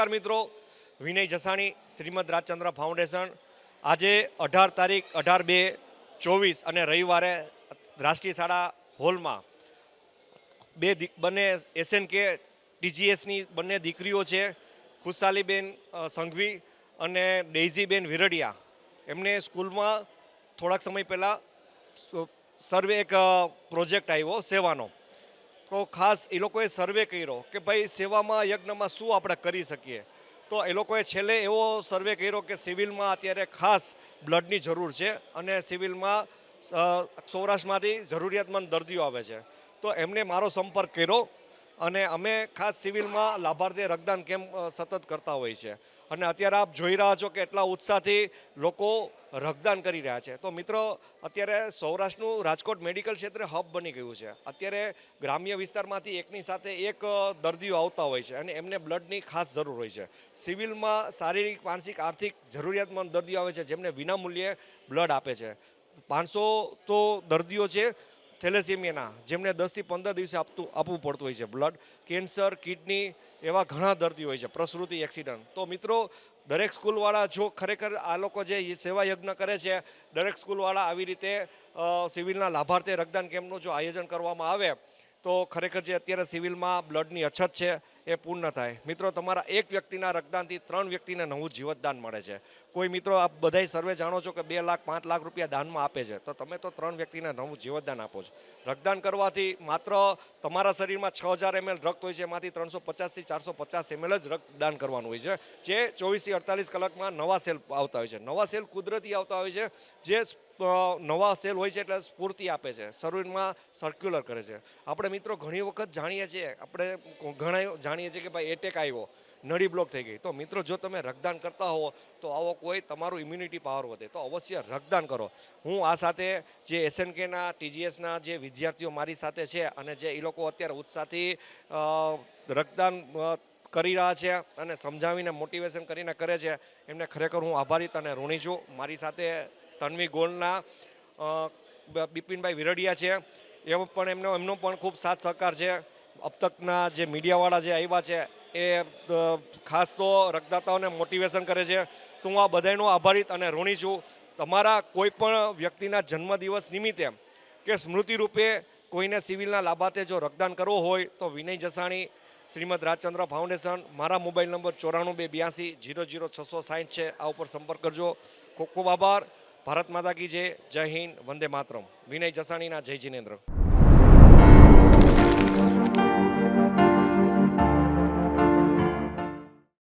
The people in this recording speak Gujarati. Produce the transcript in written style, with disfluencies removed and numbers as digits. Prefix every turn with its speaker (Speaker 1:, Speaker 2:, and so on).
Speaker 1: નમસ્કાર મિત્રો, વિનય જસાણી, શ્રીમદ રાજચંદ્ર ફાઉન્ડેશન. આજે 18 તારીખ 18/2/24 અને રવિવારે રાષ્ટ્રીય શાળા હોલમાં બંને SNK TGSની બંને દીકરીઓ છે, ખુશાલીબેન સંઘવી અને ડેઇઝીબેન વિરડિયા. એમને સ્કૂલમાં થોડાક સમય પહેલાં સર્વે એક પ્રોજેક્ટ આવ્યો સેવાનો. તો ખાસ એ લોકોએ સર્વે કર્યો કે ભાઈ સેવામાં યજ્ઞમાં શું આપણે કરી શકીએ. તો એ લોકોએ છેલ્લે એવો સર્વે કર્યો કે સિવિલમાં અત્યારે ખાસ બ્લડની જરૂર છે અને સિવિલમાં સૌરાષ્ટ્રમાંથી જરૂરિયાતમંદ દર્દીઓ આવે છે. તો એમને મારો સંપર્ક કર્યો અને અમે ખાસ સિવિલમાં લાભાર્થી રક્તદાન કેમ્પ સતત કરતા હોઈએ છીએ. અને અત્યારે આપ જોઈ રહ્યા છો કે એટલા ઉત્સાહથી લોકો રક્તદાન કરી રહ્યા છે. તો મિત્રો, અત્યારે સૌરાષ્ટ્રનું રાજકોટ મેડિકલ ક્ષેત્રે હબ બની ગયું છે. અત્યારે ગ્રામ્ય વિસ્તારમાંથી એકની સાથે એક દર્દીઓ આવતા હોય છે અને એમને બ્લડની ખાસ જરૂર હોય છે. સિવિલમાં શારીરિક, માનસિક, આર્થિક જરૂરિયાતમંદ દર્દીઓ આવે છે જેમને વિનામૂલ્યે બ્લડ આપે છે. 500 તો દર્દીઓ છે થેલેસેમિયાના, જેમને 10 થી 15 દિવસે આપવું પડતું હોય છે બ્લડ. કેન્સર, કિડની, એવા ઘણા દર્દીઓ હોય છે, પ્રસૂતિ, એક્સિડન્ટ. તો મિત્રો, દરેક સ્કૂલવાળા જો ખરેખર આ લોકો જે સેવા યજ્ઞ કરે છે, દરેક સ્કૂલવાળા આવી રીતે સિવિલના લાભાર્થી રક્તદાન કેમ્પનું જો આયોજન કરવામાં આવે તો ખરેખર જે અત્યારે સિવિલમાં બ્લડની અછત છે એ પૂર્ણ થાય. મિત્રો, તમારા એક વ્યક્તિના રક્તદાનથી 3 વ્યક્તિને નવું જીવતદાન મળે છે. કોઈ મિત્રો, આપ બધાય સર્વે જાણો છો કે 2 લાખ 5 લાખ રૂપિયા દાનમાં આપે છે, તો તમે તો 3 વ્યક્તિને નવું જીવતદાન આપો છો. રક્તદાન કરવાથી માત્ર તમારા શરીરમાં 6000 ml રક્ત હોય છે, એમાંથી 350 થી 450 ml જ રક્તદાન કરવાનું હોય છે, જે 24 થી 48 કલાકમાં નવા સેલ આવતા હોય છે. નવા સેલ કુદરતી આવતા હોય છે, જે નવા સેલ હોય છે એટલે સ્ફૂર્તિ આપે છે, શરીરમાં સર્ક્યુલર કરે છે. આપણે મિત્રો ઘણી વખત જાણીએ છીએ, આપણે ઘણા જાણીએ છીએ કે ભાઈ એટેક આવ્યો, નળી બ્લોક થઈ ગઈ. તો મિત્રો, જો તમે રક્તદાન કરતા હો તો આવો કોઈ તમારું ઇમ્યુનિટી પાવર વધે, તો અવશ્ય રક્તદાન કરો. હું આ સાથે જે SNKના TGSના જે વિદ્યાર્થીઓ મારી સાથે છે અને જે એ લોકો અત્યારે ઉત્સાહથી રક્તદાન કરી રહ્યા છે અને સમજાવીને મોટિવેશન કરીને કરે છે, એમને ખરેખર હું આભારી અને ઋણી છું. મારી સાથે તન્વી ગોલના બિપિનભાઈ વિરડિયા છે, એમનો પણ ખૂબ સાથ સહકાર છે. અબતકના જે મીડિયાવાળા જે આવ્યા છે એ ખાસ તો રક્તદાતાઓને મોટિવેશન કરે છે. તો હું આ બધાનો આભારી અને ઋણી છું. તમારા કોઈ પણ વ્યક્તિના જન્મદિવસ નિમિત્તે કે સ્મૃતિ રૂપે કોઈને સિવિલના લાભાર્થે જો રક્તદાન કરવો હોય તો વિનય જસાણી, શ્રીમદ રાજચંદ્ર ફાઉન્ડેશન, મારા મોબાઈલ નંબર 94 82 00 660 છે. આ ઉપર સંપર્ક કરજો. ખૂબ ખૂબ આભાર. ભારત માતા કી જય. જય હિન્દ. વંદે માતરમ. વિનય જસાણીના જય જિનેન્દ્ર.